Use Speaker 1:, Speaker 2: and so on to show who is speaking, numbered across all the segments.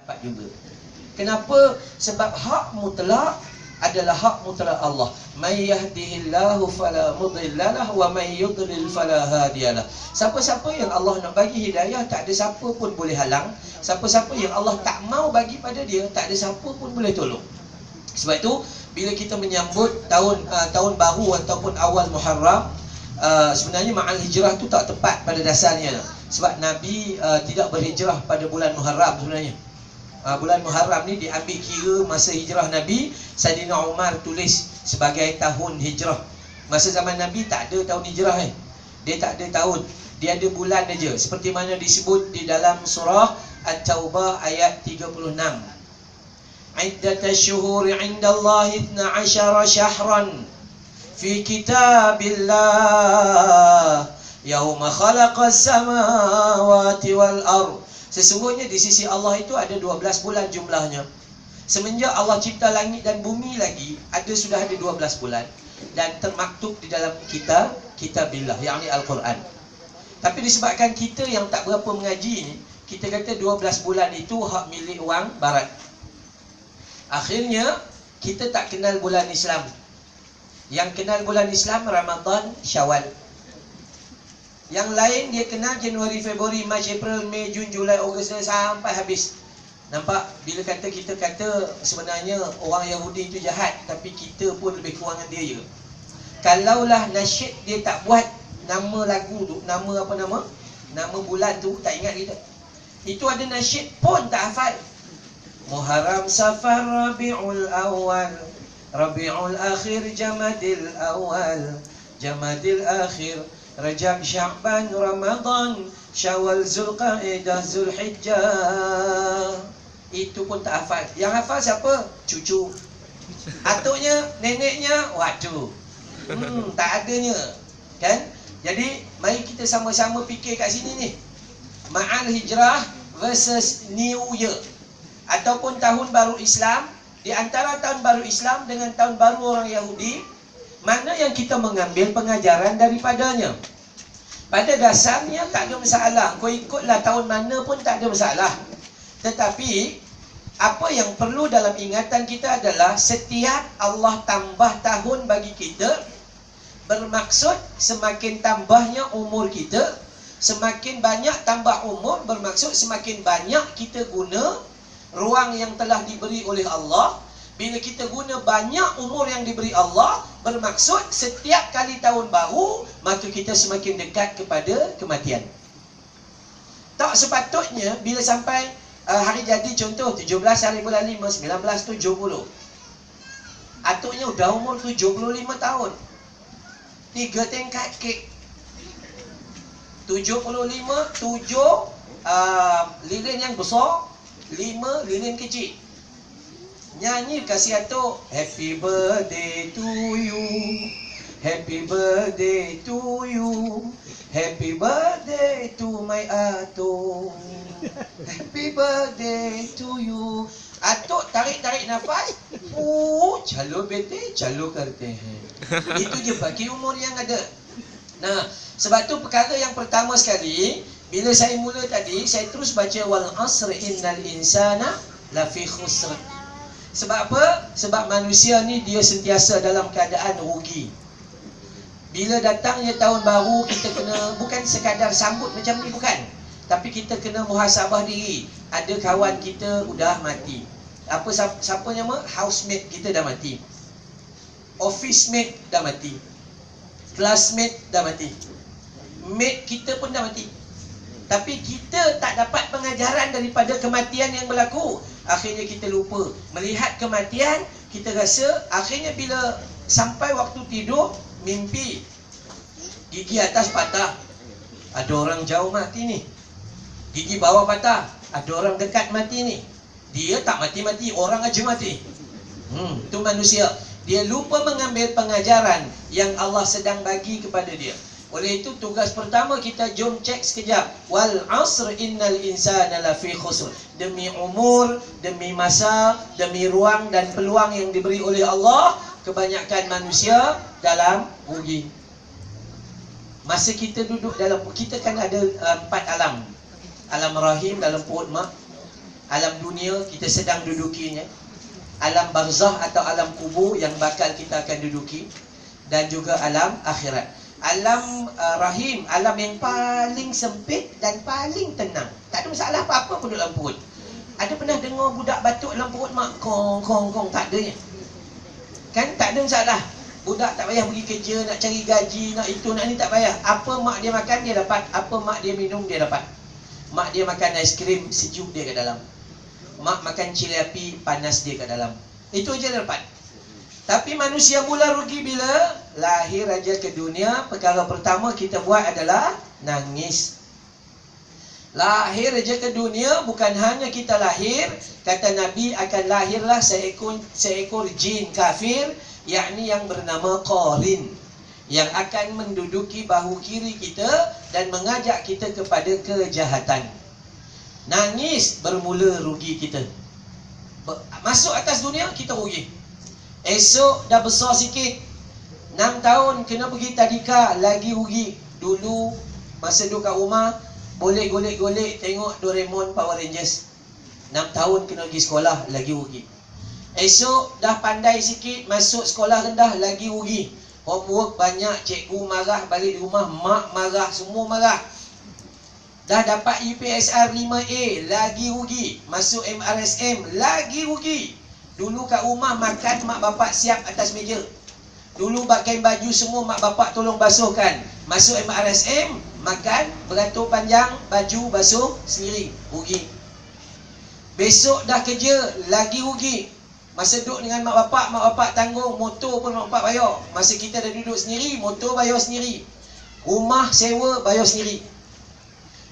Speaker 1: dapat juga. Kenapa? Sebab hak mutlak adalah hak mutlak Allah. May yahdihillahu fala mudhillalah wa may yudlil fala hadiyalah. Siapa-siapa yang Allah nak bagi hidayah, tak ada siapa pun boleh halang. Siapa-siapa yang Allah tak mau bagi pada dia, tak ada siapa pun boleh tolong. Sebab itu bila kita menyambut tahun baru ataupun awal Muharram, sebenarnya ma'al hijrah tu tak tepat pada dasarnya. Sebab Nabi tidak berhijrah pada bulan Muharram sebenarnya. Bulan Muharram ni diambil kira masa hijrah Nabi. Saidina Umar tulis sebagai tahun hijrah. Masa zaman Nabi tak ada tahun hijrah kan. Dia tak ada tahun, dia ada bulan aja. Seperti mana disebut di dalam surah At-Taubah ayat 36. Iddatash syuhuri 'indallahi 12 syahran fi kitabillah yauma khalaqas samawati wal ardh. Sesungguhnya di sisi Allah itu ada 12 bulan jumlahnya. Semenjak Allah cipta langit dan bumi lagi, sudah ada 12 bulan. Dan termaktub di dalam kitabillah, yakni Al-Quran. Tapi disebabkan kita yang tak berapa mengaji ni, kita kata 12 bulan itu hak milik orang barat. Akhirnya, kita tak kenal bulan Islam. Yang kenal bulan Islam, Ramadan, Syawal. Yang lain dia kenal Januari, Februari, Mac, April, Mei, Jun, Julai, Ogos sampai habis. Nampak? Bila kita kata sebenarnya orang Yahudi itu jahat, tapi kita pun lebih kurang dengan dia je. Kalaulah nasyid dia tak buat nama lagu tu, nama bulan tu, tak ingat kita. Itu ada nasyid pun tak hafal. Muharram, Safar, Rabiul Awal, Rabiul Akhir, Jamadil Awal, Jamadil Akhir, Rajab, Sya'ban, Ramadan, Syawal, Zulqaidah, Zulhijjah. Itu pun tak hafal. Yang hafal siapa? Cucu. Atuknya, neneknya, waduh. Tak adanya. Kan? Jadi, mari kita sama-sama fikir kat sini ni. Ma'al hijrah versus New Year. Ataupun tahun baru Islam. Di antara tahun baru Islam dengan tahun baru orang Yahudi, mana yang kita mengambil pengajaran daripadanya? Pada dasarnya tak ada masalah. Kau ikutlah tahun mana pun tak ada masalah. Tetapi apa yang perlu dalam ingatan kita adalah setiap Allah tambah tahun bagi kita, bermaksud semakin tambahnya umur kita. Semakin banyak tambah umur, bermaksud semakin banyak kita guna ruang yang telah diberi oleh Allah. Bila kita guna banyak umur yang diberi Allah, bermaksud setiap kali tahun baru, maka kita semakin dekat kepada kematian. Tak sepatutnya bila sampai hari jadi, contoh 17 hari bulan 5 1970, atuknya dah umur 75 tahun, 3 tingkat kek. 75, 7 lilin yang besar, 5 lilin kecil. Nyanyi kasih atuk, happy birthday to you, happy birthday to you, happy birthday to my atuk, happy birthday to you. Atuk tarik-tarik nafas, chalo bete, chalo karte hai. Itu je bagi umur yang ada. Nah, sebab tu perkara yang pertama sekali, bila saya mula tadi, saya terus baca wal asr innal insana lafi khusr. Sebab apa? Sebab manusia ni dia sentiasa dalam keadaan rugi. Bila datangnya tahun baru, kita kena bukan sekadar sambut macam ni, bukan. Tapi kita kena muhasabah diri. Ada kawan kita dah mati. Siapa nama? Housemate kita dah mati. Office mate dah mati. Classmate dah mati. Mate kita pun dah mati. Tapi kita tak dapat pengajaran daripada kematian yang berlaku. Akhirnya kita lupa. Melihat kematian, kita rasa akhirnya bila sampai waktu tidur, mimpi gigi atas patah, ada orang jauh mati ni. Gigi bawah patah, ada orang dekat mati ni. Dia tak mati-mati, orang aja mati. Itu manusia. Dia lupa mengambil pengajaran yang Allah sedang bagi kepada dia. Oleh itu tugas pertama kita, jom cek sekejap. Wal asr innal insana lafi khusr. Demi umur, demi masa, demi ruang dan peluang yang diberi oleh Allah, kebanyakan manusia dalam rugi. Masa kita duduk dalam, kita kan ada 4 alam. Alam rahim dalam perut mak, Alam dunia kita sedang dudukinya, alam barzah atau alam kubur yang bakal kita akan duduki, dan juga alam akhirat. Alam rahim, alam yang paling sempit dan paling tenang. Tak ada masalah apa-apa pun dalam perut. Ada pernah dengar budak batuk dalam perut mak? Kong, kong, kong. Tak adanya. Kan tak ada masalah. Budak tak payah pergi kerja, nak cari gaji, nak itu, nak ni, tak payah. Apa mak dia makan, dia dapat. Apa mak dia minum, dia dapat. Mak dia makan aiskrim, sejuk dia kat dalam. Mak makan cili api, panas dia kat dalam. Itu aja dia dapat. Tapi manusia mula rugi bila lahir aja ke dunia. Perkara pertama kita buat adalah nangis. Lahir aja ke dunia, bukan hanya kita lahir. Kata Nabi akan lahirlah seekor jin kafir, yakni yang bernama Qarin, yang akan menduduki bahu kiri kita dan mengajak kita kepada kejahatan. Nangis bermula rugi kita. Masuk atas dunia kita rugi. Esok dah besar sikit, 6 tahun kena pergi tadika, lagi rugi. Dulu masa duduk kat rumah boleh golek-golek tengok Doraemon, Power Rangers. 6 tahun kena pergi sekolah, lagi rugi. Esok dah pandai sikit, masuk sekolah rendah, lagi rugi. Homework banyak, cikgu marah, balik di rumah mak marah, semua marah. Dah dapat UPSR 5A, lagi rugi. Masuk MRSM, lagi rugi. Dulu kat rumah makan, mak bapak siap atas meja. Dulu pakai baju semua, mak bapak tolong basuhkan. Masuk MRSM, makan, beratur panjang, baju basuh sendiri, rugi. Besok dah kerja, lagi rugi. Masa duduk dengan mak bapak tanggung, motor pun mak bapak bayar. Masa kita dah duduk sendiri, motor bayar sendiri. Rumah sewa bayar sendiri.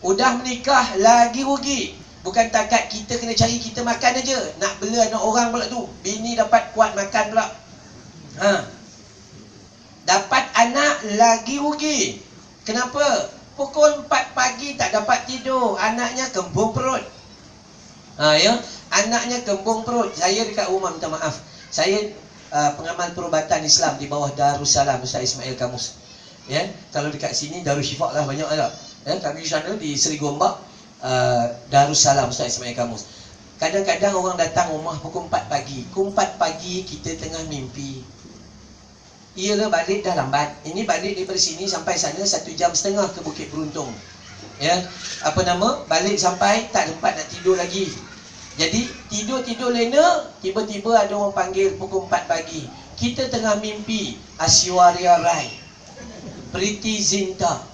Speaker 1: Udah menikah, lagi rugi. Bukan takat kita kena cari kita makan aja, nak bela anak orang pula tu. Bini dapat kuat makan pula. Dapat anak, lagi rugi. Kenapa? Pukul 4 pagi tak dapat tidur, anaknya kembung perut. Ya, anaknya kembung perut. Saya dekat rumah, minta maaf, saya pengamal perubatan Islam di bawah Darussalam Ustaz Ismail Kamus. Ya, kalau dekat sini Darussyifaq lah banyak lah. Ya, kami sana di Seri Gombak, Darussalam Ustaz Ismail Kamus. Kadang-kadang orang datang rumah pukul 4 pagi. Pukul 4 pagi kita tengah mimpi. Iyalah, balik dah lambat. Ini balik daripada sini sampai sana 1.5 jam ke Bukit Beruntung. Ya, balik sampai tak sempat nak tidur lagi. Jadi tidur lena, tiba-tiba ada orang panggil pukul 4 pagi. Kita tengah mimpi Aishwarya Rai, Preity Zinta,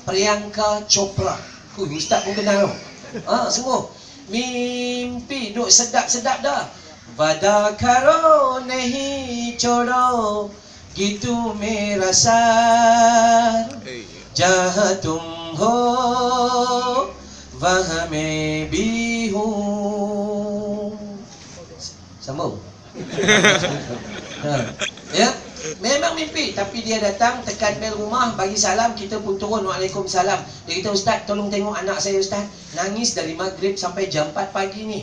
Speaker 1: Priyanka Chopra. Ustaz pun kenal tau. Semua mimpi, duk sedap-sedap dah. Vada karo nahi chodo, gitu merasa jahat tum ho vahame bihu. Sambung. Ya, memang mimpi. Tapi dia datang, tekan bel rumah, bagi salam, kita pun turun, Waalaikumsalam. Dia kata, Ustaz, tolong tengok anak saya, Ustaz. Nangis dari maghrib sampai jam 4 pagi ni.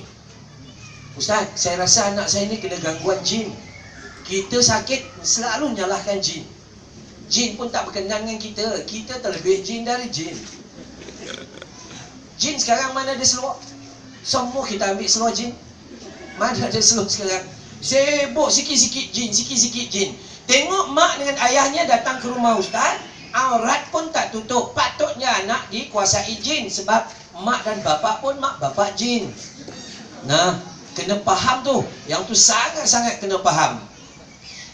Speaker 1: Ustaz, saya rasa anak saya ni kena gangguan jin. Kita sakit, selalu nyalahkan jin. Jin pun tak berkenan dengan kita. Kita terlebih jin dari jin. Jin sekarang mana ada seluar? Semua kita ambil seluar jin. Mana ada seluar sekarang? Sibuk sikit-sikit jin. Tengok mak dengan ayahnya datang ke rumah Ustaz, aurat pun tak tutup. Patutnya anak dikuasai jin, sebab mak dan bapak pun mak bapak jin. Nah, kena faham tu. Yang tu sangat-sangat kena faham.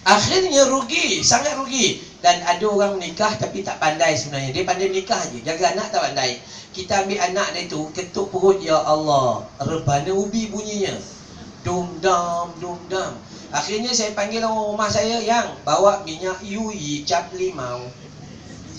Speaker 1: Akhirnya rugi, sangat rugi. Dan ada orang menikah tapi tak pandai sebenarnya. Dia pandai menikah je, jaga anak tak pandai. Kita ambil anak dia tu, ketuk perut, ya Allah, rebana ubi bunyinya. Dum-dam. Akhirnya saya panggil orang rumah saya yang bawa minyak yui cap limau.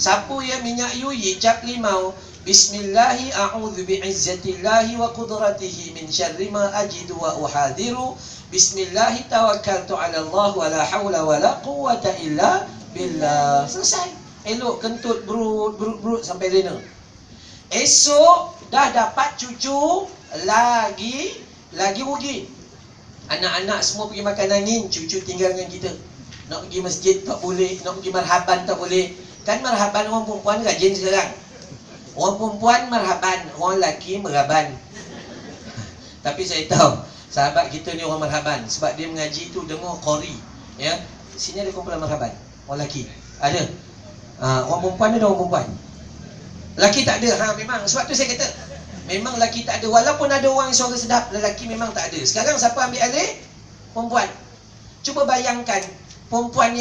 Speaker 1: Sapu ya minyak yui cap limau. Bismillahi a'udzu bi'izzatillahi wa qudratihi min syarri ma ajidu wa uhadiru. Bismillahi tawakkaltu 'ala Allah wa la haula wa la quwwata illa billah. Selesai. Elok kentut berut sampai lena. Esok dah dapat cucu, lagi rugi. Anak-anak semua pergi makan angin, cucu tinggal dengan kita. Nak pergi masjid tak boleh, nak pergi marhaban tak boleh. Kan marhaban orang perempuan rajin sekarang. Orang perempuan marhaban, orang lelaki meraban. Tapi saya tahu sahabat kita ni orang marhaban. Sebab dia mengaji tu dengar qori. Ya. Sini ada kumpulan marhaban. Orang lelaki. Ada. Orang perempuan ada orang perempuan. Lelaki tak ada. Memang. Sebab tu saya kata memang lelaki tak ada. Walaupun ada orang yang suara sedap, lelaki memang tak ada. Sekarang siapa ambil alih? Perempuan. Cuba bayangkan perempuan yang